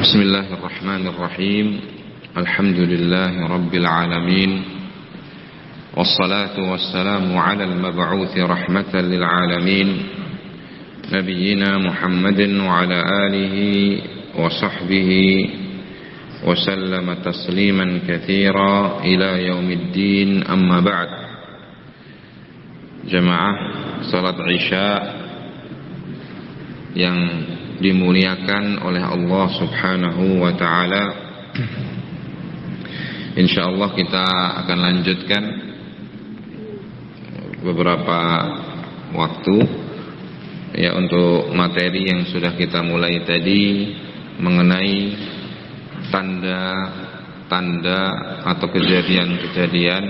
Bismillahirrahmanirrahim. Alhamdulillahi rabbil alamin. Wassalatu wassalamu ala al-mab'uthi rahmatan lil alamin. Nabiyyina Muhammadin wa ala alihi wa sahbihi wa sallama tasliman katsira ila yaumiddin, amma ba'd. Jamaah salat Isya yang dimuliakan oleh Allah Subhanahu wa ta'ala, insyaallah kita akan lanjutkan beberapa waktu ya untuk materi yang sudah kita mulai tadi mengenai tanda-tanda atau kejadian-kejadian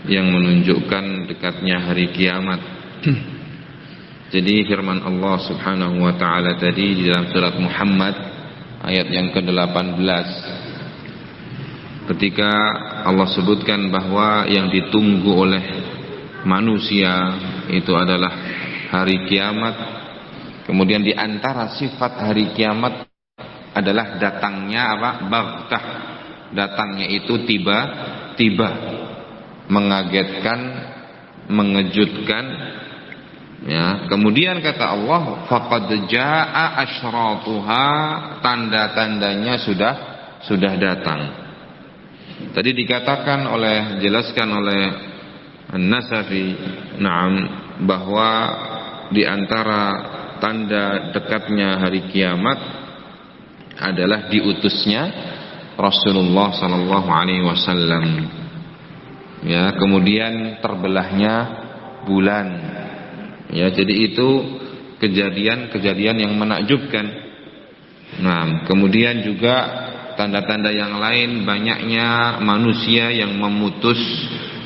yang menunjukkan dekatnya hari kiamat. Jadi firman Allah Subhanahu wa ta'ala tadi di dalam surat Muhammad ayat yang ke-18, ketika Allah sebutkan bahwa yang ditunggu oleh manusia itu adalah hari kiamat. Kemudian di antara sifat hari kiamat adalah datangnya baghtah. Datangnya itu tiba-tiba, mengagetkan, mengejutkan. Ya, kemudian kata Allah, faqad jaa asyratuha, tanda-tandanya sudah datang. Tadi dikatakan jelaskan oleh An-Nasafi, bahwa di antara tanda dekatnya hari kiamat adalah diutusnya Rasulullah sallallahu alaihi wasallam. Ya, kemudian terbelahnya bulan. Ya, jadi itu kejadian-kejadian yang menakjubkan. Nah, kemudian juga tanda-tanda yang lain, banyaknya manusia yang memutus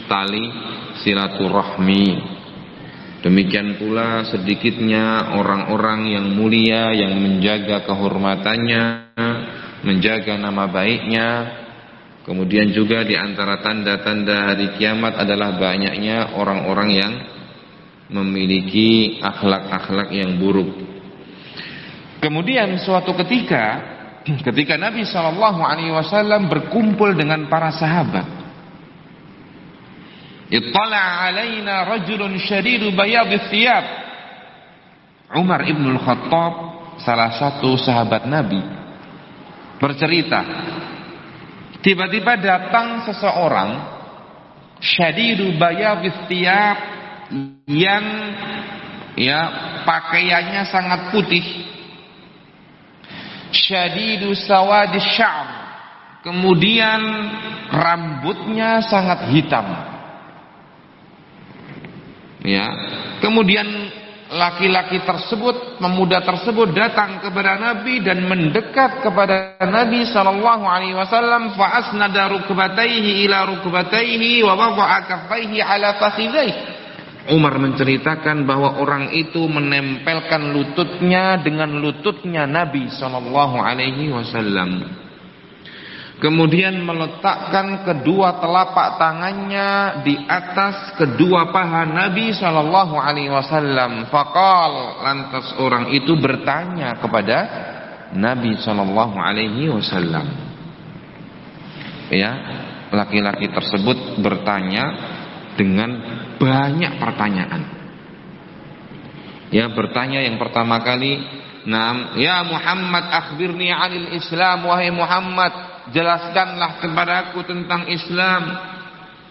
tali silaturahmi. Demikian pula sedikitnya orang-orang yang mulia yang menjaga kehormatannya, menjaga nama baiknya. Kemudian juga di antara tanda-tanda hari kiamat adalah banyaknya orang-orang yang memiliki akhlak-akhlak yang buruk. Kemudian suatu ketika Nabi SAW berkumpul dengan para sahabat, ittala alaina rajulun syadidu bayadith thiyab. Umar ibn al-Khattab, salah satu sahabat Nabi, bercerita, tiba-tiba datang seseorang syadidu bayadith thiyab, yang pakaiannya sangat putih, syadidu sawadis sya'ar, kemudian rambutnya sangat hitam. Ya, kemudian laki-laki tersebut, pemuda tersebut datang kepada Nabi dan mendekat kepada Nabi sallallahu alaihi wasallam, fa asnada rukbatayhi ila rukbatayhi wa wada'a kaffayhi ala fakhidhayhi. Umar menceritakan bahwa orang itu menempelkan lututnya dengan lututnya Nabi sallallahu alaihi wasallam. Kemudian meletakkan kedua telapak tangannya di atas kedua paha Nabi sallallahu alaihi wasallam. Faqal, lantas orang itu bertanya kepada Nabi sallallahu alaihi wasallam. Ya, laki-laki tersebut bertanya dengan banyak pertanyaan. Ya, bertanya yang pertama kali, ya Muhammad akhbirni 'anil Islam, wahai Muhammad, jelaskanlah kepadaku tentang Islam.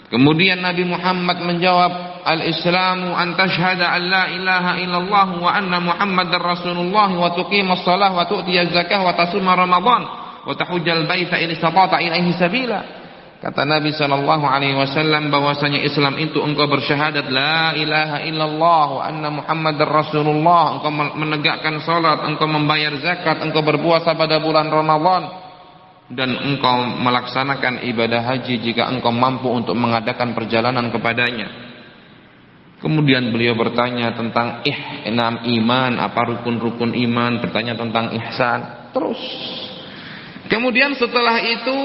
Kemudian Nabi Muhammad menjawab, al-Islamu an tashhada an la ilaha illallah wa anna Muhammadar Rasulullah wa tuqimas shalah wa tu'tiyaz zakah wa tasuma Ramadan wa tahujjal baita in istata'ta ilaihi sabila. Kata Nabi sallallahu alaihi wasallam bahwasanya Islam itu engkau bersyahadat la ilaha illallah wa anna Muhammadar Rasulullah, engkau menegakkan salat, engkau membayar zakat, engkau berpuasa pada bulan Ramadan, dan engkau melaksanakan ibadah haji jika engkau mampu untuk mengadakan perjalanan kepadanya. Kemudian beliau bertanya tentang iman, apa rukun-rukun iman, bertanya tentang ihsan, terus. Kemudian setelah itu,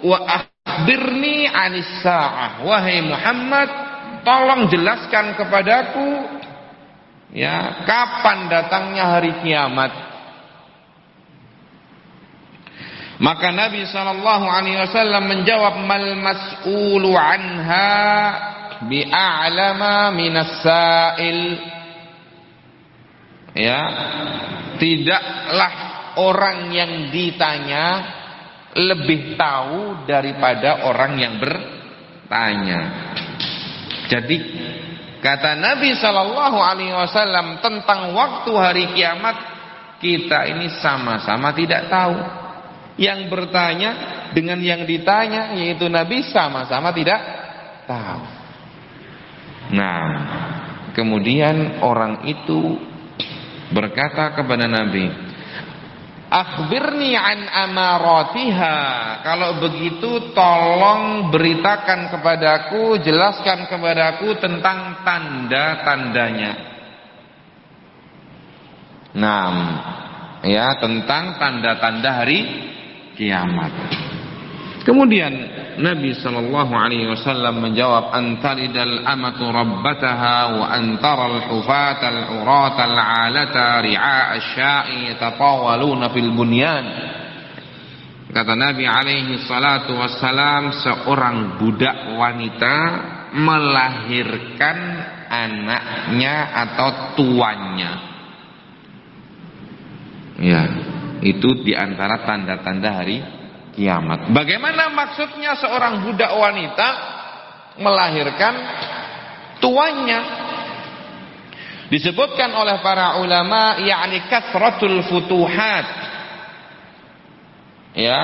wa akhbirni 'anis sa'ah, wahai Muhammad, tolong jelaskan kepadaku ya kapan datangnya hari kiamat. Maka Nabi SAW menjawab, mal mas'ulu anha bi'a'lama minas sa'il. Ya, tidaklah orang yang ditanya lebih tahu daripada orang yang bertanya. Jadi kata Nabi SAW tentang waktu hari kiamat, kita ini sama-sama tidak tahu. Yang bertanya dengan yang ditanya, yaitu Nabi, sama-sama tidak tahu. Nah, kemudian orang itu berkata kepada Nabi, akhbirni an amaratiha. Kalau begitu tolong beritakan kepadaku, jelaskan kepadaku tentang tanda-tandanya. Nah, ya, tentang tanda-tanda hari kiamat. Kemudian Nabi SAW menjawab, antalidal amatu rabbataha wa antaral hufata al-urata al-alata ri'a asya'i yatatawaluna fil bunyan. Kata Nabi SAW, seorang budak wanita melahirkan anaknya atau tuannya. Ya, itu diantara tanda-tanda hari kiamat. Bagaimana maksudnya seorang budak wanita melahirkan tuannya? Disebutkan oleh para ulama, yakni kasratul futuhat. Ya,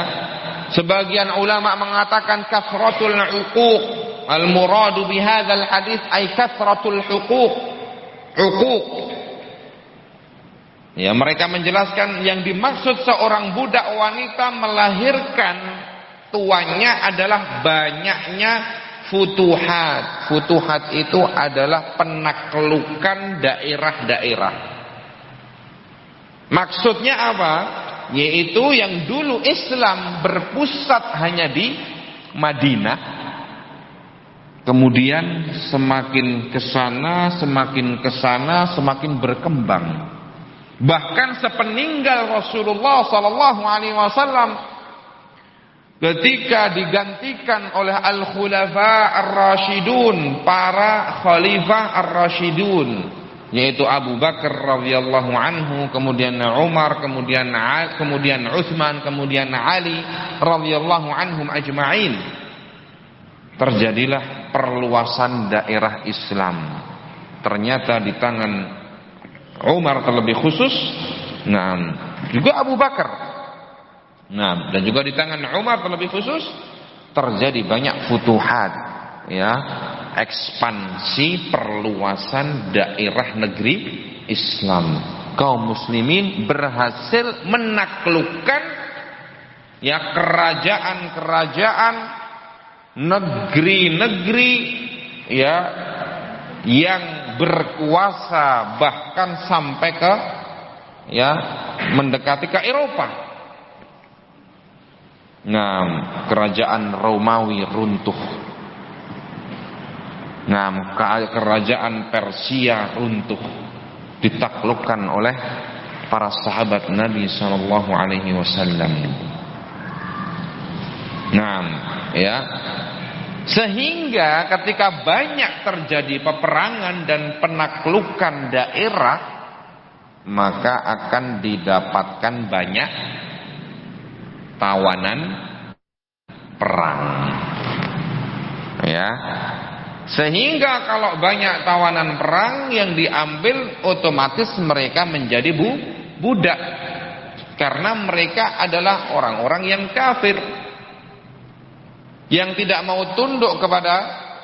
sebagian ulama mengatakan kasratul uquq. Al-muradu bihadzal hadis ay kasratul huquq. Uquq. Ya, mereka menjelaskan yang dimaksud seorang budak wanita melahirkan tuannya adalah banyaknya futuhat. Futuhat itu adalah penaklukan daerah-daerah. Maksudnya apa? Yaitu yang dulu Islam berpusat hanya di Madinah, kemudian semakin kesana, semakin berkembang. Bahkan sepeninggal Rasulullah SAW, ketika digantikan oleh al-khulafa ar-rasyidun, para khalifah ar-rasyidun, yaitu Abu Bakar radhiyallahu anhu, kemudian Umar, kemudian Utsman, kemudian Ali radhiyallahu anhum ajma'in, terjadilah perluasan daerah Islam. Ternyata di tangan Umar terlebih khusus, nah, juga Abu Bakar, nah, dan juga di tangan Umar terlebih khusus, terjadi banyak futuhat, ya, ekspansi perluasan daerah negeri Islam. Kaum muslimin berhasil menaklukkan, ya, kerajaan-kerajaan, negeri-negeri, ya, yang berkuasa bahkan sampai ke, ya, mendekati ke Eropa. Nah, kerajaan Romawi runtuh. Nah, kerajaan Persia runtuh, ditaklukkan oleh para sahabat Nabi SAW. Nah, ya, sehingga ketika banyak terjadi peperangan dan penaklukan daerah, maka akan didapatkan banyak tawanan perang. Ya, sehingga kalau banyak tawanan perang yang diambil, otomatis mereka menjadi budak, karena mereka adalah orang-orang yang kafir, yang tidak mau tunduk kepada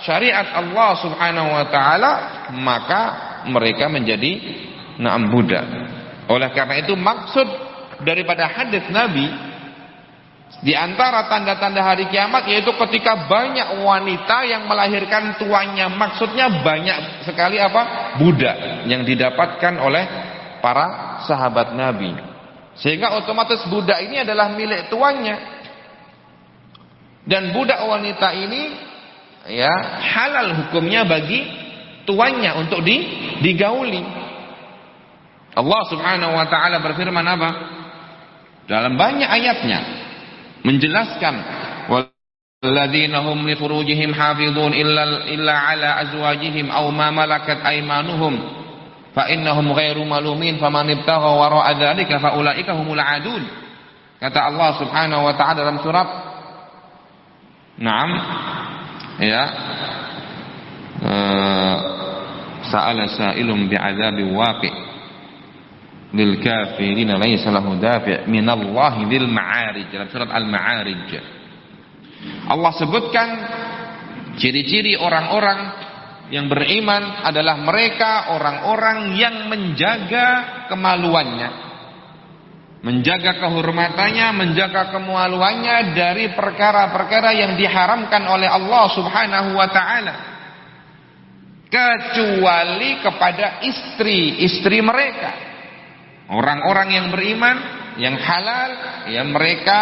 syariat Allah Subhanahu wa taala, maka mereka menjadi budak. Oleh karena itu, maksud daripada hadis Nabi di antara tanda-tanda hari kiamat yaitu ketika banyak wanita yang melahirkan tuannya. Maksudnya banyak sekali apa? Budak yang didapatkan oleh para sahabat Nabi. Sehingga otomatis budak ini adalah milik tuannya. Dan budak wanita ini, ya, halal hukumnya bagi tuannya untuk digauli. Allah Subhanahu wa taala berfirman apa? Dalam banyak ayatnya, menjelaskan walladzina hum li furujihim hafizun illa ala azwajihim aw ma malakat aymanuhum fa innahum ghairu malumin faman ibtagha wara'a dzalika fa ulaika humul adun. Kata Allah Subhanahu wa taala dalam surat Naam, ya, sa'ala sa'ilun bi'adzabi waqi' lil kafirin laysa lahu dafi' minallahi dzil ma'arij. Dalam surat Al-Ma'arij Allah sebutkan ciri-ciri orang-orang yang beriman adalah mereka orang-orang yang menjaga kemaluannya, menjaga kehormatannya, menjaga kemaluannya dari perkara-perkara yang diharamkan oleh Allah Subhanahu wa taala, kecuali kepada istri-istri mereka. Orang-orang yang beriman, yang halal, ya mereka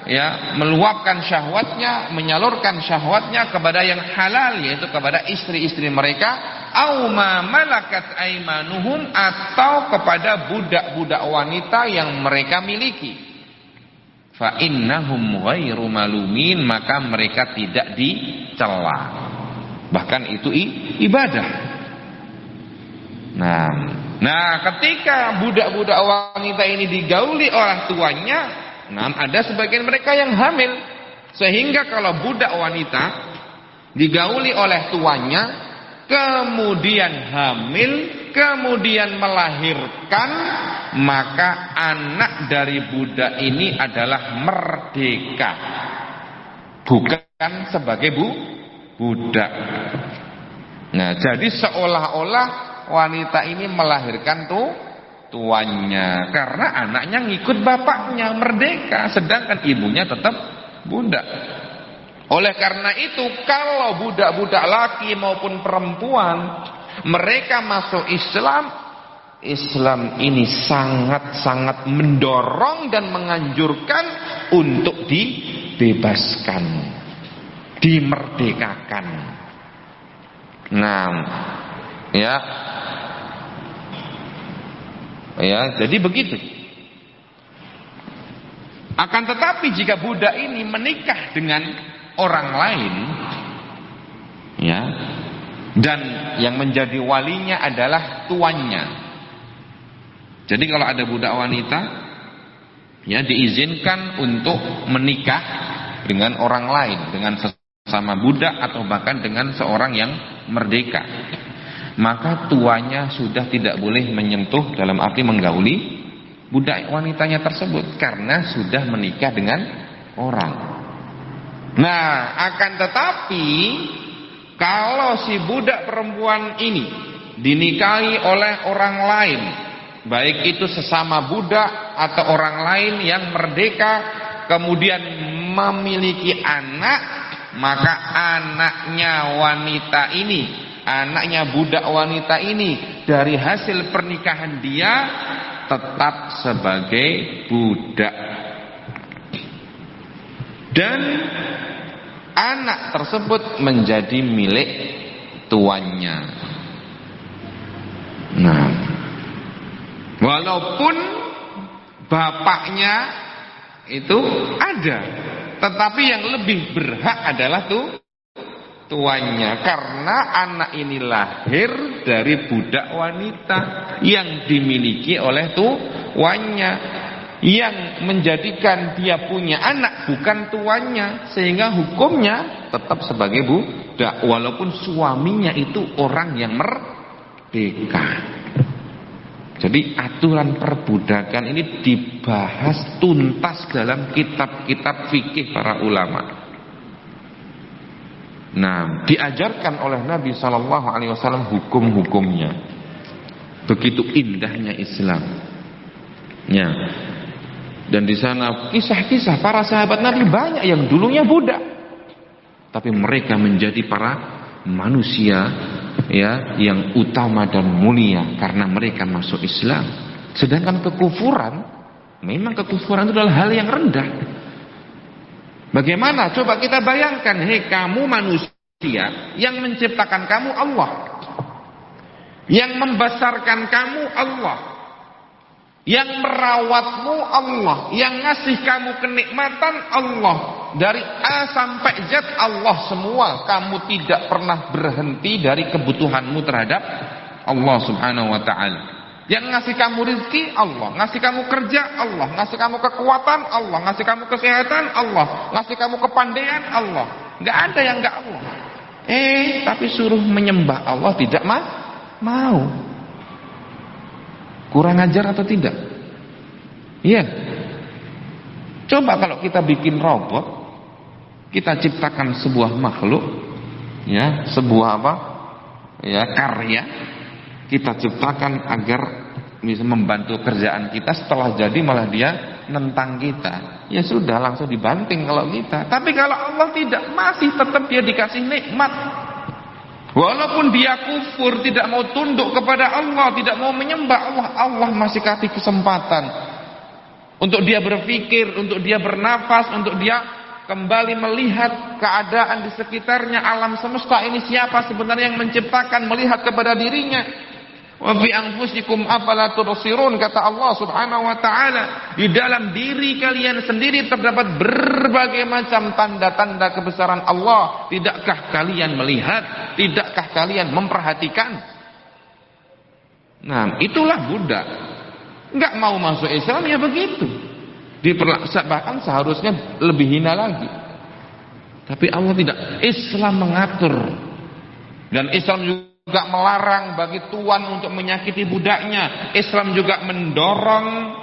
ya meluapkan syahwatnya, menyalurkan syahwatnya kepada yang halal, yaitu kepada istri-istri mereka, au ma malakat aimanuhum, atau kepada budak-budak wanita yang mereka miliki. Fa innahum ghairu malumin, maka mereka tidak dicela. Bahkan itu ibadah. Nah, ketika budak-budak wanita ini digauli orang tuanya, ada sebagian mereka yang hamil, sehingga kalau budak wanita digauli oleh tuannya, kemudian hamil, kemudian melahirkan, maka anak dari budak ini adalah merdeka, bukan sebagai budak. Nah, jadi seolah-olah wanita ini melahirkan tuannya, karena anaknya ngikut bapaknya, merdeka, sedangkan ibunya tetap budak. Oleh karena itu, kalau budak-budak laki maupun perempuan mereka masuk Islam, Islam ini sangat-sangat mendorong dan menganjurkan untuk dibebaskan, dimerdekakan. Nah, ya, jadi begitu. Akan tetapi jika budak ini menikah dengan orang lain, ya, dan yang menjadi walinya adalah tuannya. Jadi kalau ada budak wanita, ya diizinkan untuk menikah dengan orang lain, dengan sesama budak atau bahkan dengan seorang yang merdeka. Maka tuanya sudah tidak boleh menyentuh, dalam arti menggauli budak wanitanya tersebut, karena sudah menikah dengan orang. Nah, akan tetapi kalau si budak perempuan ini dinikahi oleh orang lain, baik itu sesama budak atau orang lain yang merdeka, kemudian memiliki anak, maka anaknya wanita ini, anaknya budak wanita ini, dari hasil pernikahan dia tetap sebagai budak, dan anak tersebut menjadi milik tuannya. Nah, walaupun bapaknya itu ada, tetapi yang lebih berhak adalah tuannya, karena anak ini lahir dari budak wanita yang dimiliki oleh tuannya, yang menjadikan dia punya anak bukan tuannya, sehingga hukumnya tetap sebagai budak walaupun suaminya itu orang yang merdeka. Jadi aturan perbudakan ini dibahas tuntas dalam kitab-kitab fikih para ulama. Nah, diajarkan oleh Nabi SAW hukum-hukumnya. Begitu indahnya Islam. Ya. Dan di sana kisah-kisah para sahabat Nabi banyak yang dulunya budak, tapi mereka menjadi para manusia, ya, yang utama dan mulia karena mereka masuk Islam. Sedangkan kekufuran, memang kekufuran itu adalah hal yang rendah. Bagaimana? Coba kita bayangkan, hei kamu manusia, yang menciptakan kamu Allah, yang membesarkan kamu Allah, Yang merawatmu Allah, yang ngasih kamu kenikmatan Allah. Dari A sampai Z Allah semua. Kamu tidak pernah berhenti dari kebutuhanmu terhadap Allah subhanahu wa ta'ala. Yang ngasih kamu rezeki Allah, ngasih kamu kerja Allah, ngasih kamu kekuatan Allah, ngasih kamu kesehatan Allah, ngasih kamu kepandaian Allah. Gak ada yang gak Allah. Tapi suruh menyembah Allah tidak mau. Kurang ajar atau tidak? Iya. Coba kalau kita bikin robot, kita ciptakan sebuah makhluk, ya, sebuah apa? Ya, karya. Kita ciptakan agar bisa membantu kerjaan kita, setelah jadi malah dia nentang kita. Ya sudah, langsung dibanting kalau kita. Tapi kalau Allah tidak, masih tetap dia dikasih nikmat. Walaupun dia kufur, tidak mau tunduk kepada Allah, tidak mau menyembah Allah, Allah masih kasih kesempatan untuk dia berpikir, untuk dia bernafas, untuk dia kembali melihat keadaan di sekitarnya, alam semesta ini siapa sebenarnya yang menciptakan, melihat kepada dirinya. Wa fi anfusikum afala tubsirun, kata Allah subhanahu wa ta'ala. Di dalam diri kalian sendiri terdapat berbagai macam tanda-tanda kebesaran Allah. Tidakkah kalian melihat? Tidakkah kalian memperhatikan? Nah, itulah budak. Enggak mau masuk Islam ya begitu. Bahkan seharusnya lebih hina lagi. Tapi Allah tidak. Islam mengatur. Dan Islam juga melarang bagi tuan untuk menyakiti budaknya. Islam juga mendorong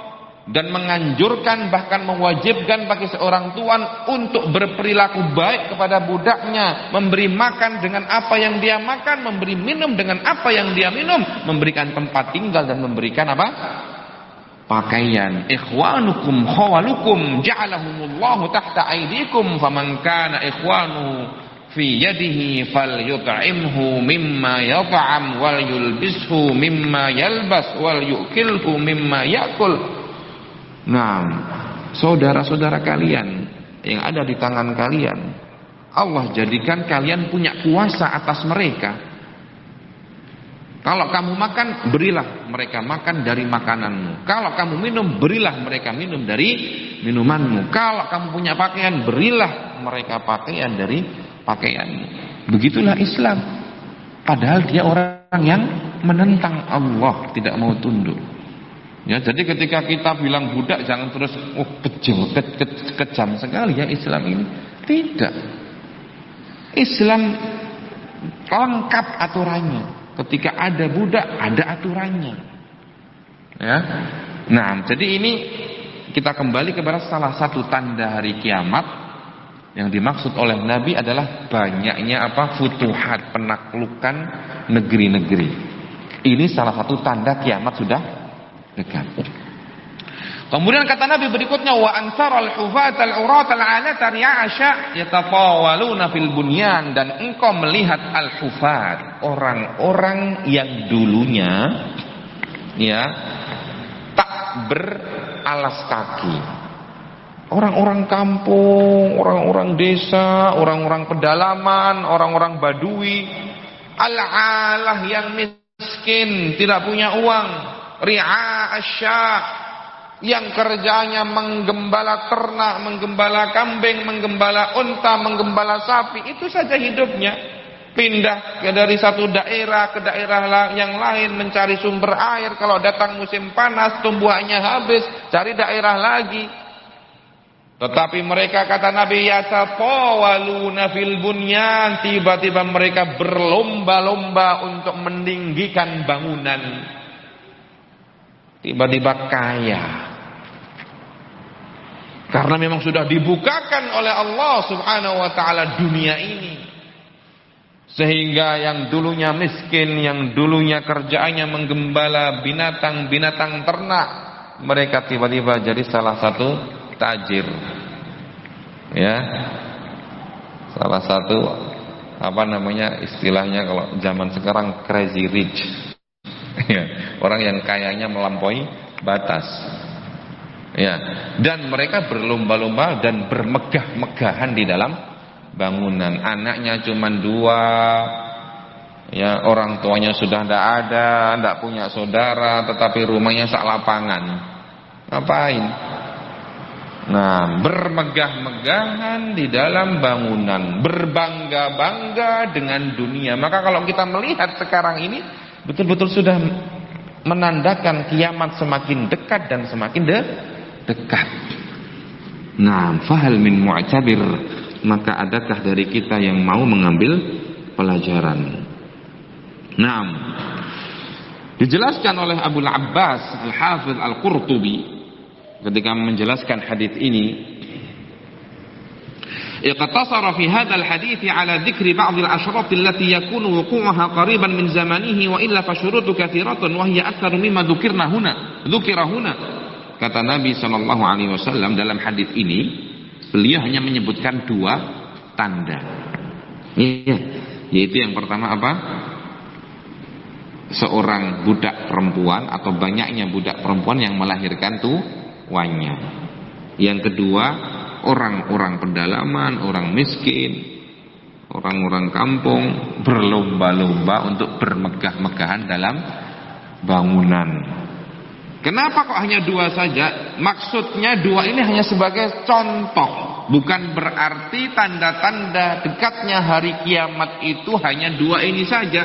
dan menganjurkan, bahkan mewajibkan bagi seorang tuan untuk berperilaku baik kepada budaknya, memberi makan dengan apa yang dia makan, memberi minum dengan apa yang dia minum, memberikan tempat tinggal dan memberikan apa? Pakaian. Ikhwanukum khawalukum ja'alahumullahu tahta aydikum faman kana ikhwanu fi yadihi falyut'imhu mimma yat'am wal yulbishu mimma yalbas wal yu'kilhu mimma ya'kul. Nah, saudara-saudara kalian yang ada di tangan kalian, Allah jadikan kalian punya kuasa atas mereka. Kalau kamu makan, berilah mereka makan dari makananmu. Kalau kamu minum, berilah mereka minum dari minumanmu. Kalau kamu punya pakaian, berilah mereka pakaian dari pakaianmu. Begitulah Islam. Padahal dia orang yang menentang Allah, tidak mau tunduk. Ya, jadi ketika kita bilang budak, jangan terus kejam sekali ya Islam ini. Tidak. Islam lengkap aturannya. Ketika ada budak, ada aturannya. Ya. Nah, jadi ini kita kembali kepada salah satu tanda hari kiamat. Yang dimaksud oleh Nabi adalah banyaknya apa? Futuhat, penaklukan negeri-negeri. Ini salah satu tanda kiamat sudah dekat. Kemudian kata Nabi berikutnya, wa ansaral hufatal uratal alata ri'asha yatafawaluna fil bunyan, dan engkau melihat al-hufat, orang-orang yang dulunya ya tak beralas kaki. Orang-orang kampung, orang-orang desa, orang-orang pedalaman, orang-orang badui, al-alah yang miskin, tidak punya uang, ri'asha, yang kerjanya menggembala ternak, menggembala kambing, menggembala unta, menggembala sapi, itu saja hidupnya. Pindah dari satu daerah ke daerah yang lain mencari sumber air. Kalau datang musim panas, tumbuhannya habis, cari daerah lagi. Tetapi mereka, kata Nabi, yatafawaluna fil bunyan, tiba-tiba mereka berlomba-lomba untuk meninggikan bangunan. Tiba-tiba kaya. Karena memang sudah dibukakan oleh Allah subhanahu wa ta'ala dunia ini. Sehingga yang dulunya miskin, yang dulunya kerjaannya menggembala binatang-binatang ternak, mereka tiba-tiba jadi salah satu tajir. Ya. Salah satu apa namanya istilahnya kalau zaman sekarang, crazy rich. Ya, orang yang kayanya melampaui batas. Ya, dan mereka berlomba-lomba dan bermegah-megahan di dalam bangunan. Anaknya cuma 2. Ya, orang tuanya sudah tidak ada, tidak punya saudara, tetapi rumahnya sak lapangan. Ngapain? Nah, bermegah-megahan di dalam bangunan, berbangga-bangga dengan dunia. Maka kalau kita melihat sekarang ini, betul-betul sudah menandakan kiamat semakin dekat dan semakin dekat. Nah, fahal min mu'tabir, maka adakah dari kita yang mau mengambil pelajaran? Nah, dijelaskan oleh Abu Abbas Al-Hafidh Al-Qurtubi ketika menjelaskan hadis ini, iqtasara fi hadzal hadits ala dzikri ba'd al-ashrat allati yakunu wuqu'uha qariban min zamanihi wa illa fa syurutu katsiratun wa hiya aktsar mimma dzukira huna. Kata Nabi sallallahu alaihi wasallam dalam hadis ini, beliau hanya menyebutkan 2 tanda. Yaitu yang pertama apa? Seorang budak perempuan atau banyaknya budak perempuan yang melahirkan tuannya. Yang kedua, orang-orang pedalaman, orang miskin, orang-orang kampung berlomba-lomba untuk bermegah-megahan dalam bangunan. Kenapa kok hanya 2 saja? Maksudnya 2 ini hanya sebagai contoh, bukan berarti tanda-tanda dekatnya hari kiamat itu hanya 2 ini saja.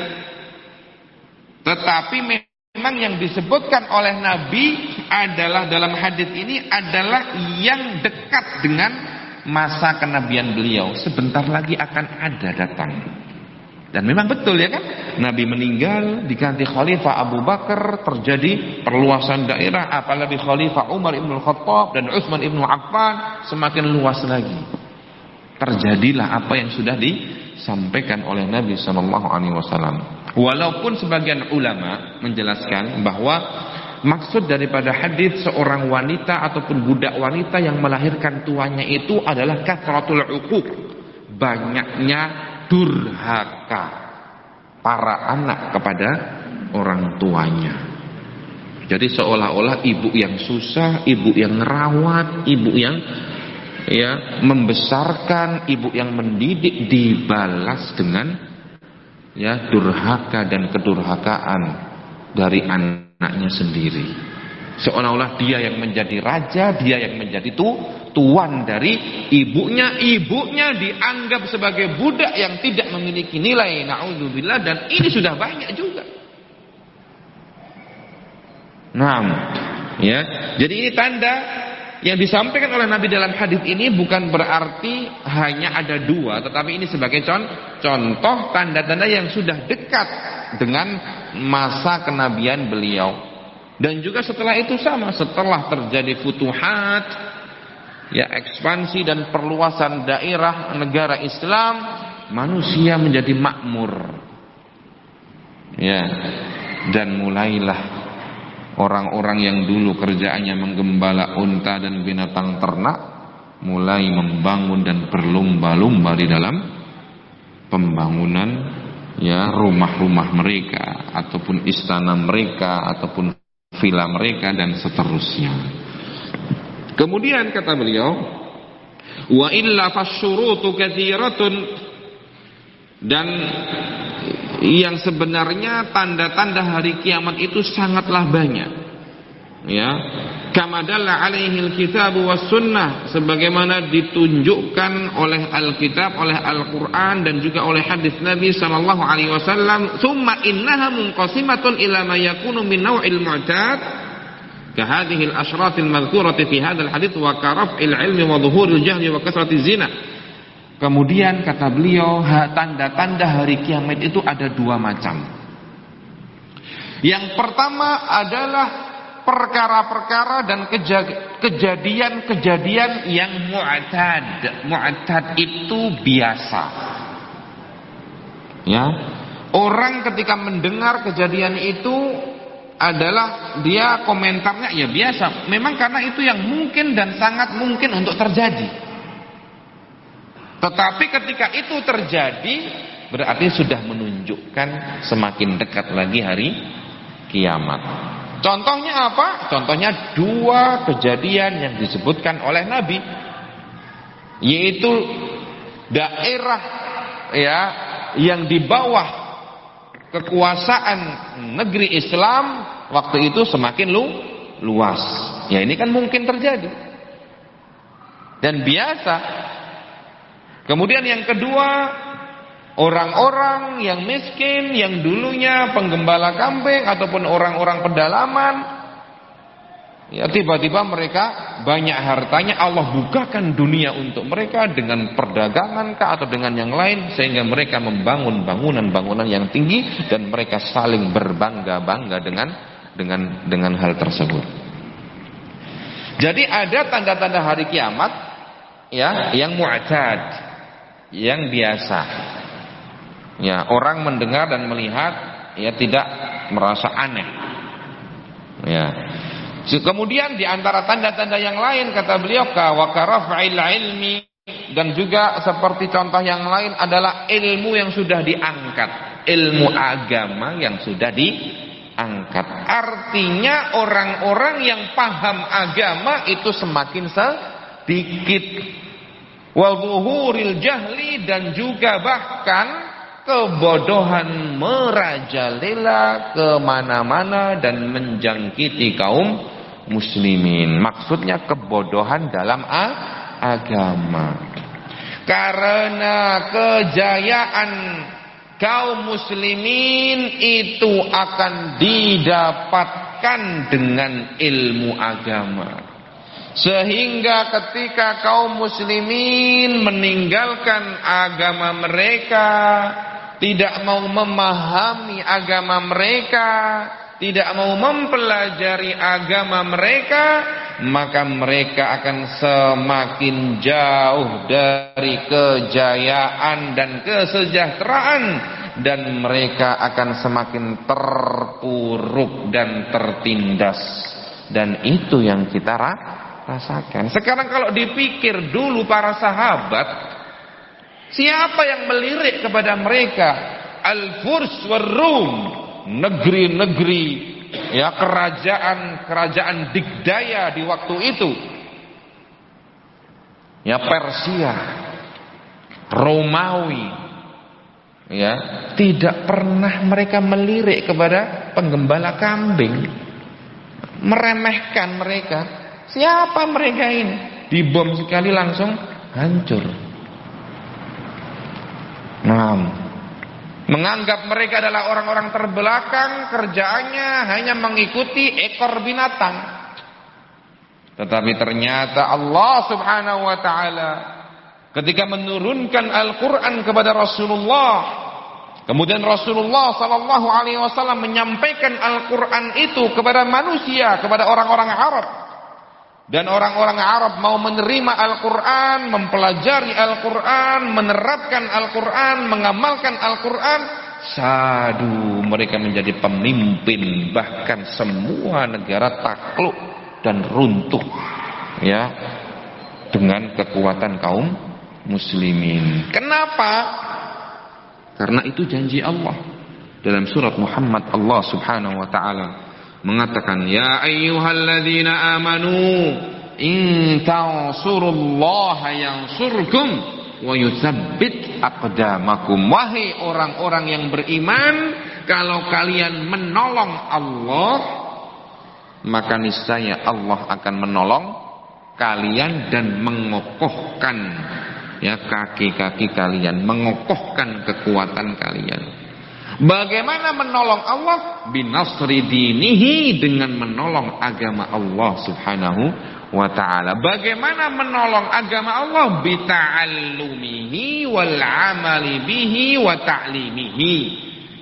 Tetapi memang yang disebutkan oleh Nabi adalah dalam hadis ini adalah yang dekat dengan masa kenabian beliau. Sebentar lagi akan ada datang. Dan memang betul ya kan? Nabi meninggal, diganti Khalifah Abu Bakar, terjadi perluasan daerah, apalagi Khalifah Umar ibn Khattab dan Utsman ibn Affan, semakin luas lagi. Terjadilah apa yang sudah disampaikan oleh Nabi SAW. Walaupun sebagian ulama menjelaskan bahwa maksud daripada hadis seorang wanita ataupun budak wanita yang melahirkan tuannya itu adalah kathratul uquq, banyaknya durhaka para anak kepada orang tuanya. Jadi seolah-olah ibu yang susah, ibu yang ngerawat, ibu yang membesarkan, ibu yang mendidik dibalas dengan durhaka dan kedurhakaan dari anaknya sendiri. Seolah-olah dia yang menjadi raja, dia yang menjadi tuan dari ibunya. Ibunya dianggap sebagai budak yang tidak memiliki nilai, na'udzubillah, dan ini sudah banyak juga. Nah, jadi ini tanda yang disampaikan oleh Nabi dalam hadis ini bukan berarti hanya ada 2, tetapi ini sebagai contoh tanda-tanda yang sudah dekat dengan masa kenabian beliau. Dan juga setelah itu sama, setelah terjadi futuhat, ekspansi dan perluasan daerah negara Islam, manusia menjadi makmur. Dan mulailah orang-orang yang dulu kerjaannya menggembala unta dan binatang ternak mulai membangun dan berlomba-lomba di dalam pembangunan rumah-rumah mereka ataupun istana mereka ataupun villa mereka dan seterusnya. Kemudian kata beliau, wa illa fasyurutu katsiratun, dan yang sebenarnya tanda-tanda hari kiamat itu sangatlah banyak. Kama dalla alaihi alkitab was sunnah, sebagaimana ditunjukkan oleh Alkitab, oleh Al-Qur'an dan juga oleh hadis Nabi sallallahu alaihi wasallam. Tsumma innaha munqasimatun ila ma yakunu min naw'il mu'tad ka hadhihi al-ashrat al-madhkurati fi hadzal hadits wa karaf'il ilmi wa dhuhuril jahli wa kasratiz zina. Kemudian kata beliau, tanda-tanda hari kiamat itu ada 2 macam. Yang pertama adalah perkara-perkara dan kejadian-kejadian yang mu'tad. Mu'tad itu biasa. Orang ketika mendengar kejadian itu adalah dia komentarnya biasa. Memang karena itu yang mungkin dan sangat mungkin untuk terjadi. Tetapi ketika itu terjadi, berarti sudah menunjukkan semakin dekat lagi hari kiamat. Contohnya apa? Contohnya 2 kejadian yang disebutkan oleh Nabi, yaitu daerah yang di bawah kekuasaan negeri Islam waktu itu semakin luas. Ya ini kan mungkin terjadi dan biasa. Kemudian yang kedua, orang-orang yang miskin, yang dulunya penggembala kambing ataupun orang-orang pedalaman, ya tiba-tiba mereka banyak hartanya, Allah bukakan dunia untuk mereka dengan perdagangan kah atau dengan yang lain, sehingga mereka membangun bangunan-bangunan yang tinggi dan mereka saling berbangga-bangga dengan hal tersebut. Jadi ada tanda-tanda hari kiamat ya yang mu'tad, yang biasa. Ya, orang mendengar dan melihat ya tidak merasa aneh. Ya. Kemudian di antara tanda-tanda yang lain kata beliau wa karafa'il ilmi, dan juga seperti contoh yang lain adalah ilmu yang sudah diangkat, ilmu agama yang sudah diangkat. Artinya orang-orang yang paham agama itu semakin sedikit. Wa zuhuril jahli, dan juga bahkan kebodohan merajalela kemana-mana dan menjangkiti kaum muslimin. Maksudnya kebodohan dalam agama. Karena kejayaan kaum muslimin itu akan didapatkan dengan ilmu agama. Sehingga ketika kaum muslimin meninggalkan agama mereka, tidak mau memahami agama mereka, tidak mau mempelajari agama mereka, maka mereka akan semakin jauh dari kejayaan dan kesejahteraan, dan mereka akan semakin terpuruk dan tertindas. Dan itu yang kita rasakan. Sekarang kalau dipikir dulu para sahabat, siapa yang melirik kepada mereka? Al-Furs wal-Rum, negeri-negeri ya, kerajaan digdaya di waktu itu. Ya, Persia, Romawi. Ya, tidak pernah mereka melirik kepada penggembala kambing. Meremehkan mereka. Siapa mereka ini? Dibom sekali langsung hancur. Menganggap mereka adalah orang-orang terbelakang, kerjaannya hanya mengikuti ekor binatang. Tetapi ternyata Allah Subhanahu wa taala ketika menurunkan Al-Qur'an kepada Rasulullah, kemudian Rasulullah sallallahu alaihi wasallam menyampaikan Al-Qur'an itu kepada manusia, kepada orang-orang Arab. Dan orang-orang Arab mau menerima Al-Quran, mempelajari Al-Quran, menerapkan Al-Quran, mengamalkan Al-Quran. Sadu, mereka menjadi pemimpin. Bahkan semua negara takluk dan runtuh ya, dengan kekuatan kaum muslimin. Kenapa? Karena itu janji Allah. Dalam surat Muhammad, Allah subhanahu wa ta'ala mengatakan, ya ayyuhalladzina amanu in tansurullaha yansurkum wa yutsabbit aqdamakum. Wahai orang-orang yang beriman, kalau kalian menolong Allah, maka niscaya Allah akan menolong kalian dan mengokohkan ya kaki-kaki kalian, mengokohkan kekuatan kalian. Bagaimana menolong Allah? Binasri dinihi, dengan menolong agama Allah subhanahu wa ta'ala. Bagaimana menolong agama Allah? Bita'allumihi wal amali bihi wa ta'limihi.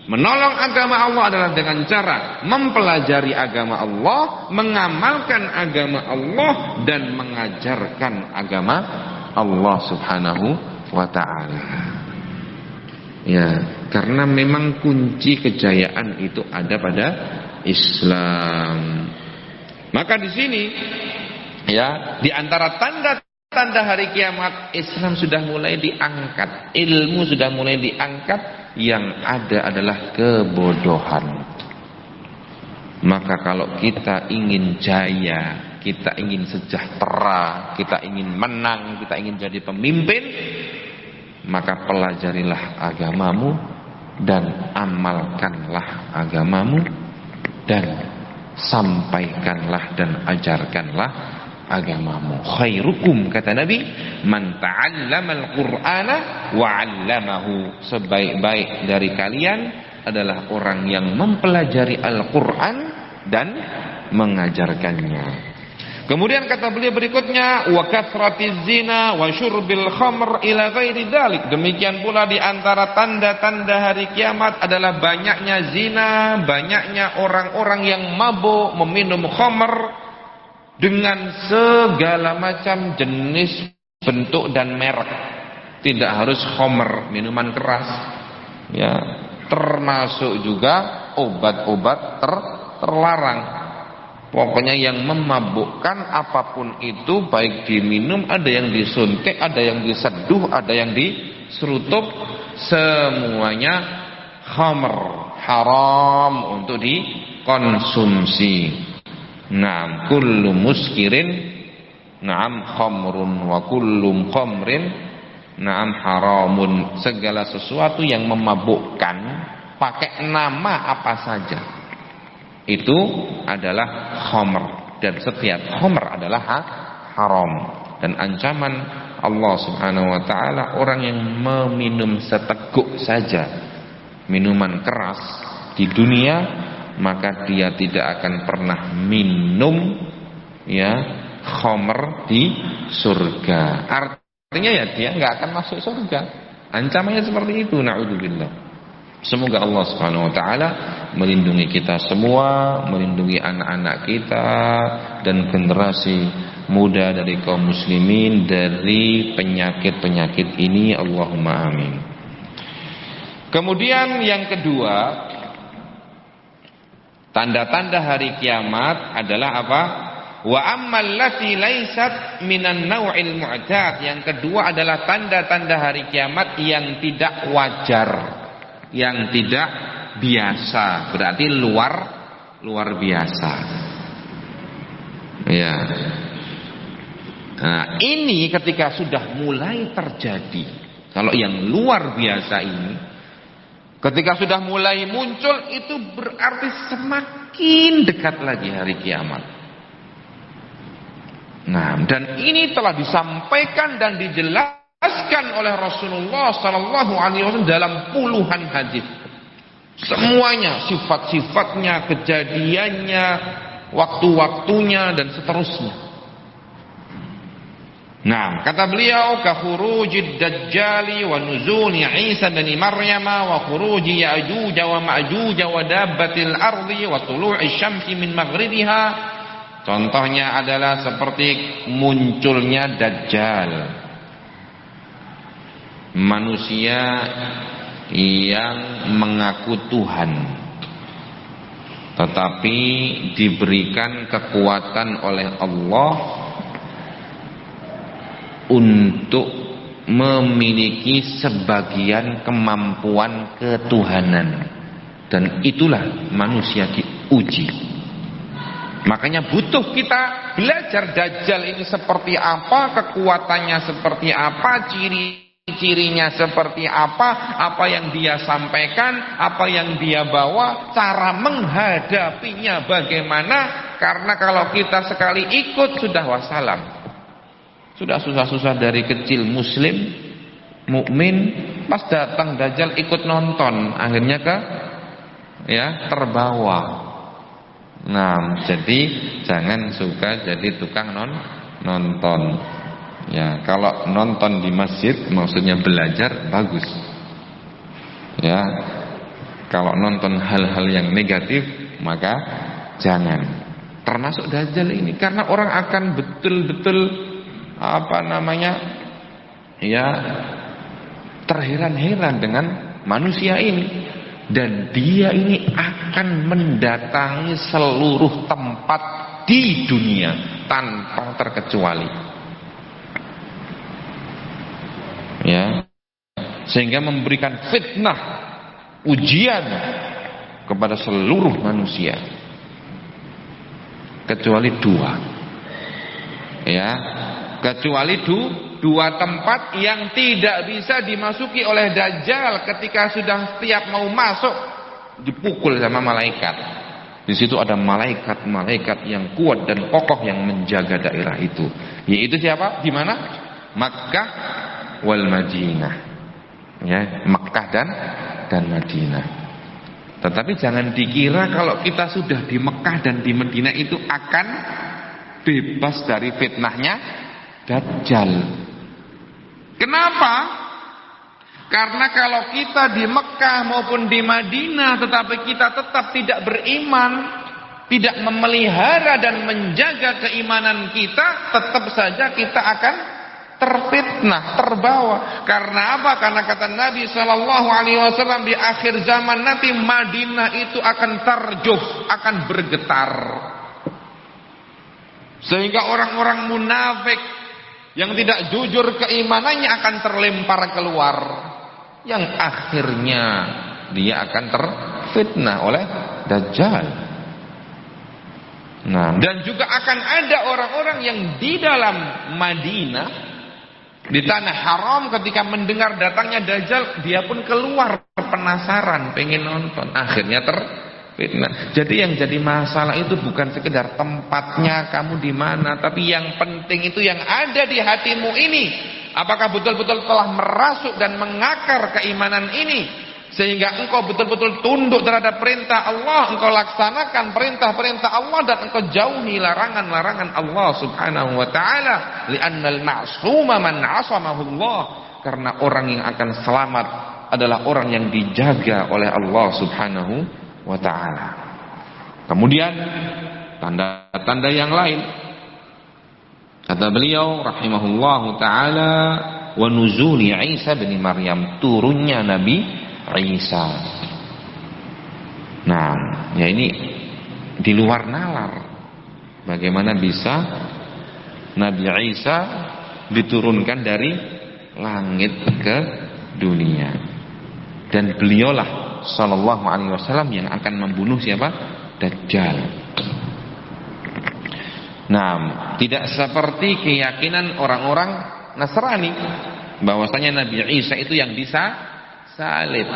Menolong agama Allah adalah dengan cara mempelajari agama Allah, mengamalkan agama Allah, dan mengajarkan agama Allah subhanahu wa ta'ala. Ya, karena memang kunci kejayaan itu ada pada Islam. Maka di sini ya, di antara tanda-tanda hari kiamat, Islam sudah mulai diangkat, ilmu sudah mulai diangkat, yang ada adalah kebodohan. Maka kalau kita ingin jaya, kita ingin sejahtera, kita ingin menang, kita ingin jadi pemimpin, maka pelajarilah agamamu dan amalkanlah agamamu, dan sampaikanlah dan ajarkanlah agamamu. Khairukum, kata Nabi, man ta'allamal Qur'ana wa 'allamahu. Sebaik-baik dari kalian adalah orang yang mempelajari Al-Qur'an dan mengajarkannya. Kemudian kata beliau berikutnya, wa kathratiz zina wa syurbil khamr ila ghairi dzalik. Demikian pula di antara tanda-tanda hari kiamat adalah banyaknya zina, banyaknya orang-orang yang mabuk, meminum khamr dengan segala macam jenis, bentuk dan merek. Tidak harus khamr, minuman keras. Ya, termasuk juga obat-obat terlarang. Pokoknya yang memabukkan apapun itu, baik diminum, ada yang disuntik, ada yang diseduh, ada yang diserutup, semuanya khamr, haram untuk dikonsumsi. Naam, kullu muskirin naam khamrun wa kullu khamrin naam haramun. Segala sesuatu yang memabukkan pakai nama apa saja itu adalah khamr, dan setiap khamr adalah haram. Dan ancaman Allah Subhanahu wa taala, orang yang meminum seteguk saja minuman keras di dunia, maka dia tidak akan pernah minum ya khamr di surga. Artinya ya dia enggak akan masuk surga. Ancamannya seperti itu, naudzubillah. Semoga Allah Subhanahu wa taala melindungi kita semua, melindungi anak-anak kita dan generasi muda dari kaum muslimin dari penyakit-penyakit ini, Allahumma amin. Kemudian yang kedua, tanda-tanda hari kiamat adalah apa? Wa ammal lati laysat minan naw'il mu'tad. Yang kedua adalah tanda-tanda hari kiamat yang tidak wajar, yang tidak biasa, berarti luar biasa. Ya. Nah, ini ketika sudah mulai terjadi, kalau yang luar biasa ini ketika sudah mulai muncul, itu berarti semakin dekat lagi hari kiamat. Nah, dan ini telah disampaikan dan dijelaskan oleh Rasulullah sallallahu alaihi wasallam dalam puluhan hadis. Semuanya, sifat-sifatnya, kejadiannya, waktu-waktunya dan seterusnya. Nah, kata beliau, ka khurujid dajjali wa nuzuli Isa bin Maryam wa khuruji Ya'juj wa Ma'juj wa dabbatil ardi wa tulu'i syamsi min maghribiha. Contohnya adalah seperti munculnya Dajjal, manusia yang mengaku Tuhan tetapi diberikan kekuatan oleh Allah untuk memiliki sebagian kemampuan ketuhanan, dan itulah manusia diuji. Makanya butuh kita belajar Dajjal ini seperti apa, kekuatannya seperti apa, ciri-cirinya seperti apa yang dia sampaikan, apa yang dia bawa, cara menghadapinya bagaimana. Karena kalau kita sekali ikut sudah wassalam. Sudah susah-susah dari kecil muslim, mukmin, pas datang Dajjal ikut nonton, akhirnya terbawa. Nah, jadi jangan suka jadi tukang nonton. Ya, kalau nonton di masjid maksudnya belajar, bagus. Ya, kalau nonton hal-hal yang negatif maka jangan. Termasuk Dajjal ini, karena orang akan betul-betul terheran-heran dengan manusia ini. Dan dia ini akan mendatangi seluruh tempat di dunia tanpa terkecuali. Ya, sehingga memberikan fitnah, ujian kepada seluruh manusia, kecuali dua. Ya, kecuali dua tempat yang tidak bisa dimasuki oleh Dajjal. Ketika sudah setiap mau masuk dipukul sama malaikat. Di situ ada malaikat-malaikat yang kuat dan kokoh yang menjaga daerah itu. Yaitu siapa? Di mana? Makkah wal Madinah. Ya, Makkah dan Madinah. Tetapi jangan dikira kalau kita sudah di Mekah dan di Madinah itu akan bebas dari fitnahnya Dajjal. Kenapa? Karena kalau kita di Mekah maupun di Madinah tetapi kita tetap tidak beriman, tidak memelihara dan menjaga keimanan kita, tetap saja kita akan terfitnah, terbawa. Karena apa? Karena kata Nabi SAW, di akhir zaman nanti Madinah itu akan tarjuf, akan bergetar. Sehingga orang-orang munafik yang tidak jujur keimanannya akan terlempar keluar, yang akhirnya dia akan terfitnah oleh Dajjal. Nah, dan juga akan ada orang-orang yang di dalam Madinah, di tanah haram, ketika mendengar datangnya Dajjal, dia pun keluar penasaran, pengen nonton, akhirnya terfitnah. Jadi yang jadi masalah itu bukan sekedar tempatnya kamu di mana, tapi yang penting itu yang ada di hatimu ini. Apakah betul-betul telah merasuk dan mengakar keimanan ini, sehingga engkau betul-betul tunduk terhadap perintah Allah, engkau laksanakan perintah-perintah Allah, dan engkau jauhi larangan-larangan Allah subhanahu wa ta'ala. Li'annal ma'suma man 'asamahu Allah. Karena orang yang akan selamat adalah orang yang dijaga oleh Allah subhanahu wa ta'ala. Kemudian tanda-tanda yang lain, kata beliau rahimahullahu ta'ala, wa nuzuli Isa bin Maryam, turunnya Nabi Isa. Nah, ya ini di luar nalar. Bagaimana bisa Nabi Isa diturunkan dari langit ke dunia? Dan beliaulah sallallahu alaihi wasallam yang akan membunuh siapa? Dajjal. Nah, tidak seperti keyakinan orang-orang Nasrani bahwasanya Nabi Isa itu yang disalib.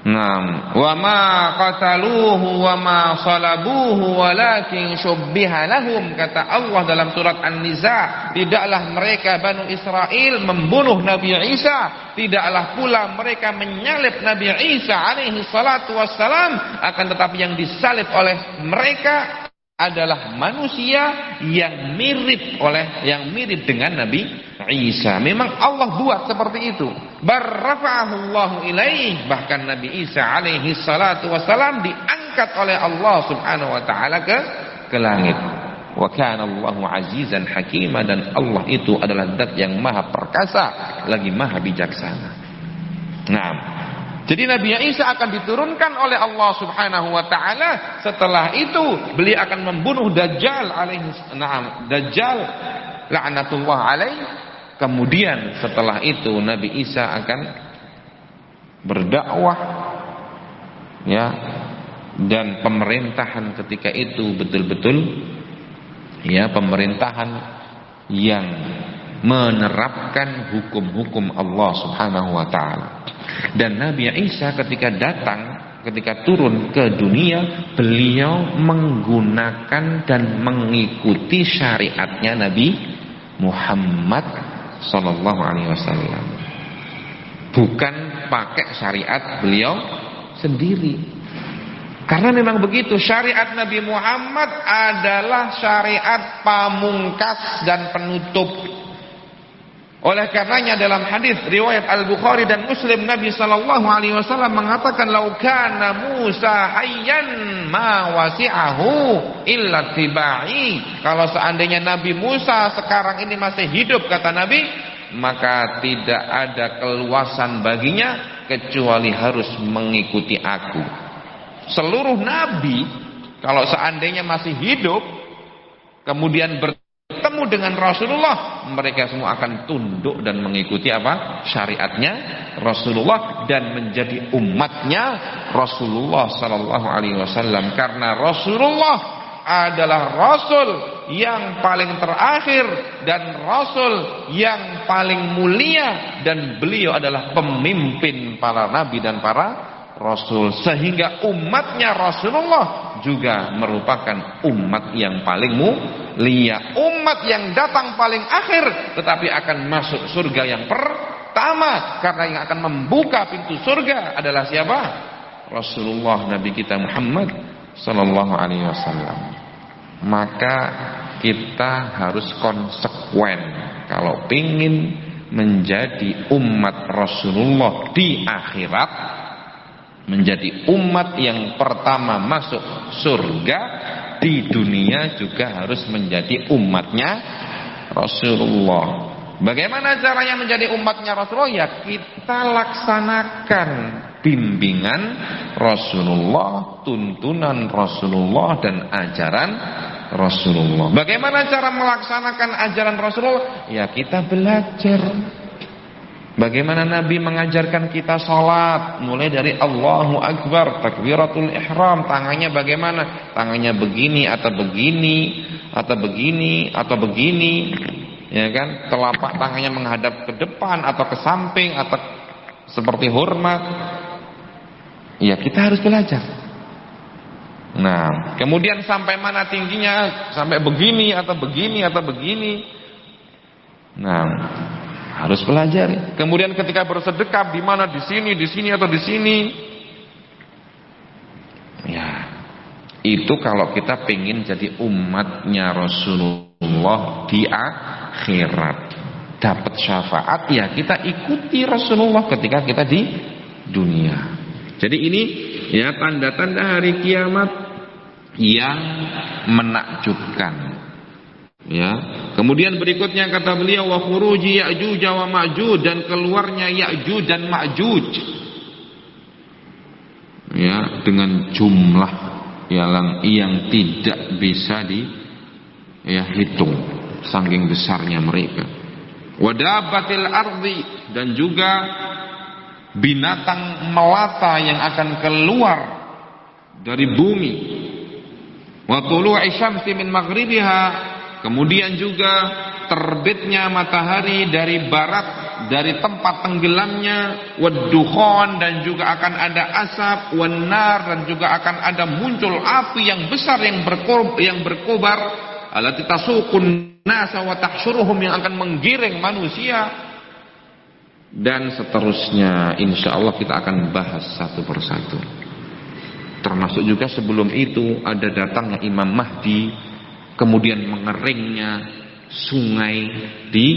Nah, wa ma qataluhu wa ma salabuhu walakin syubbiha lahum, kata Allah dalam surat An-Nisa, tidaklah mereka Banu Israel membunuh Nabi Isa, tidaklah pula mereka menyalib Nabi Isa alaihi salatu wassalam, akan tetapi yang disalib oleh mereka adalah manusia yang mirip dengan Nabi Isa. Memang Allah buat seperti itu. Barrafa'ahu Allahu ilaih, bahkan Nabi Isa alaihi salatu wasalam diangkat oleh Allah subhanahu wa ta'ala ke langit. Wa kana Allahu azizan hakima, dan Allah itu adalah zat yang maha perkasa lagi maha bijaksana. Nah, jadi Nabi Isa akan diturunkan oleh Allah subhanahu wa ta'ala. Setelah itu beliau akan membunuh Dajjal Dajjal la'natullah alaih. Kemudian setelah itu Nabi Isa akan berdakwah, ya, dan pemerintahan ketika itu betul-betul, ya, pemerintahan yang menerapkan hukum-hukum Allah subhanahu wa ta'ala. Dan Nabi Isa ketika turun ke dunia, beliau menggunakan dan mengikuti syariatnya Nabi Muhammad sallallahu alaihi wasallam, bukan pakai syariat beliau sendiri. Karena memang begitu, syariat Nabi Muhammad adalah syariat pamungkas dan penutup. Oleh karenanya dalam hadis riwayat Al-Bukhari dan Muslim, Nabi sallallahu alaihi wasallam mengatakan, "Lau kana Musa hayyan ma wasi'ahu illa tibai." Kalau seandainya Nabi Musa sekarang ini masih hidup, kata Nabi, maka tidak ada keluasan baginya kecuali harus mengikuti aku. Seluruh nabi kalau seandainya masih hidup kemudian bertemu dengan Rasulullah, mereka semua akan tunduk dan mengikuti apa? Syariatnya Rasulullah dan menjadi umatnya Rasulullah sallallahu alaihi wasallam, karena Rasulullah adalah Rasul yang paling terakhir dan Rasul yang paling mulia, dan beliau adalah pemimpin para nabi dan para Rasul, sehingga umatnya Rasulullah juga merupakan umat yang paling mulia, umat yang datang paling akhir tetapi akan masuk surga yang pertama, karena yang akan membuka pintu surga adalah siapa? Rasulullah, Nabi kita Muhammad sallallahu alaihi wasallam. Maka kita harus konsekuen kalau ingin menjadi umat Rasulullah di akhirat, menjadi umat yang pertama masuk surga, di dunia juga harus menjadi umatnya Rasulullah. Bagaimana caranya menjadi umatnya Rasulullah? Ya kita laksanakan bimbingan Rasulullah, tuntunan Rasulullah dan ajaran Rasulullah. Bagaimana cara melaksanakan ajaran Rasulullah? Ya kita belajar. Bagaimana Nabi mengajarkan kita salat, mulai dari Allahu Akbar, takbiratul ihram, tangannya bagaimana? Tangannya begini atau begini atau begini atau begini, ya kan? Telapak tangannya menghadap ke depan atau ke samping atau seperti hormat. Ya kita harus belajar. Nah, kemudian sampai mana tingginya? Sampai begini atau begini atau begini. Nah, harus pelajari. Kemudian ketika bersedekah di mana, di sini atau di sini. Ya, itu kalau kita pengen jadi umatnya Rasulullah di akhirat, dapat syafaat, ya kita ikuti Rasulullah ketika kita di dunia. Jadi ini ya tanda-tanda hari kiamat yang menakjubkan. Ya. Kemudian berikutnya kata beliau, wa khuruji Ya'juj wa Ma'juj, dan keluarnya Ya'juj dan Ma'juj. Ya, dengan jumlah yang tidak bisa hitung, saking besarnya mereka. Wa dabbatil ardi, dan juga binatang melata yang akan keluar dari bumi. Wa tulu'i syamsi min maghribiha, kemudian juga terbitnya matahari dari barat, dari tempat tenggelamnya. Wad-dukhan, dan juga akan ada asap. Wan-nar, dan juga akan ada muncul api yang besar yang berkobar. Allati tasuqun nasa wa tahsyuruhum, yang akan menggiring manusia. Dan seterusnya, insya Allah kita akan bahas satu persatu. Termasuk juga sebelum itu ada datangnya Imam Mahdi, kemudian mengeringnya sungai di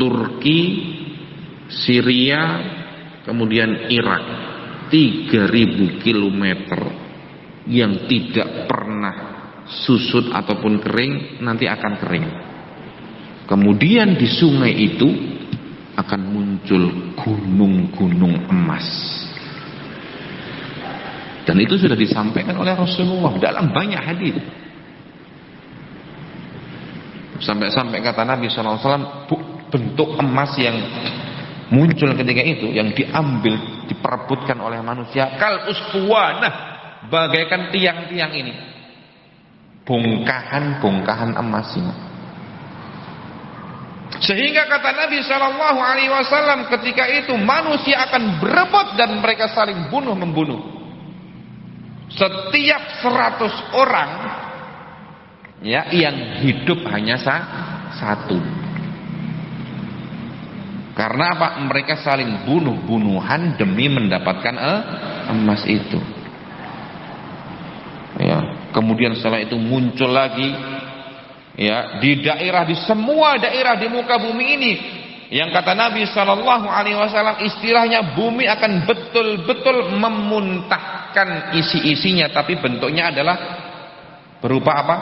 Turki, Syria, kemudian Irak, 3000 kilometer yang tidak pernah susut ataupun kering, nanti akan kering. Kemudian di sungai itu akan muncul gunung-gunung emas. Dan itu sudah disampaikan oleh Rasulullah dalam banyak hadis. Sampai-sampai kata Nabi SAW, bentuk emas yang muncul ketika itu, yang diambil, diperebutkan oleh manusia, kal usfuwanah, bagaikan tiang-tiang ini, bongkahan-bongkahan emas ini. Sehingga kata Nabi SAW, ketika itu manusia akan berebut dan mereka saling bunuh-membunuh. Setiap 100 orang yang hidup hanya satu. Karena apa? Mereka saling bunuh-bunuhan demi mendapatkan emas itu. Ya. Kemudian setelah itu muncul lagi di daerah, di semua daerah di muka bumi ini, yang kata Nabi SAW, istilahnya bumi akan betul-betul memuntahkan isi-isinya, tapi bentuknya adalah berupa apa?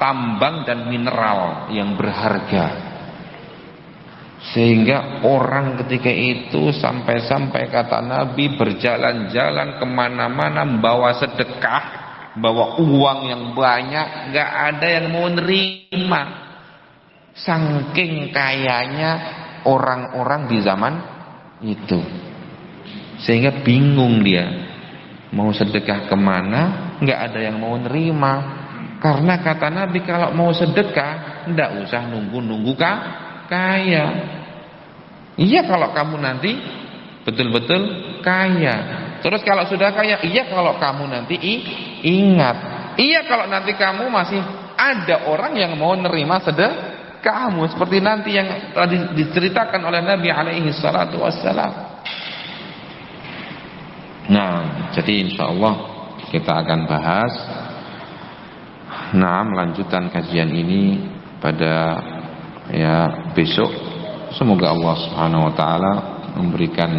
Tambang dan mineral yang berharga. Sehingga orang ketika itu sampai-sampai kata Nabi berjalan-jalan kemana-mana membawa sedekah, bawa uang yang banyak, gak ada yang mau nerima. Saking kayanya orang-orang di zaman itu. Sehingga bingung dia, mau sedekah kemana, gak ada yang mau nerima. Karena kata Nabi, kalau mau sedekah nggak usah nunggu kaya. Iya, kalau kamu nanti betul-betul kaya. Terus kalau sudah kaya, iya kalau kamu nanti ingat, iya kalau nanti kamu masih ada orang yang mau nerima sedekahmu, seperti nanti yang tadi diceritakan oleh Nabi alaihi salatu wassalam. Nah, jadi insyaallah kita akan bahas lanjutan kajian ini pada besok. Semoga Allah Subhanahu wa taala memberikan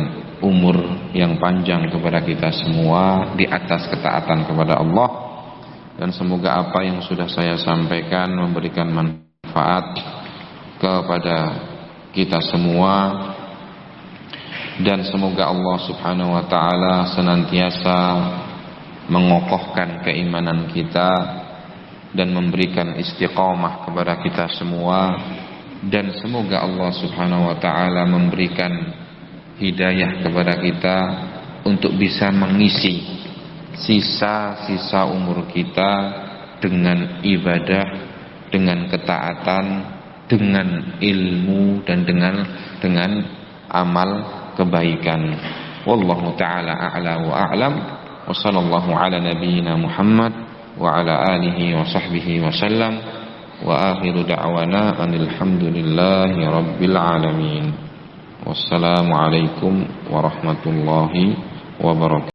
umur yang panjang kepada kita semua di atas ketaatan kepada Allah, dan semoga apa yang sudah saya sampaikan memberikan manfaat kepada kita semua, dan semoga Allah Subhanahu wa taala senantiasa mengokohkan keimanan kita dan memberikan istiqamah kepada kita semua, dan semoga Allah Subhanahu wa taala memberikan hidayah kepada kita untuk bisa mengisi sisa-sisa umur kita dengan ibadah, dengan ketaatan, dengan ilmu, dan dengan amal kebaikan. Wallahu taala a'la wa a'lam. Wa sallallahu ala nabiyyina Muhammad wa ala alihi wa sahbihi wa sallam. Wa akhiru da'wana alhamdulillahi rabbil alamin. Wassalamualaikum warahmatullahi wabarakatuh.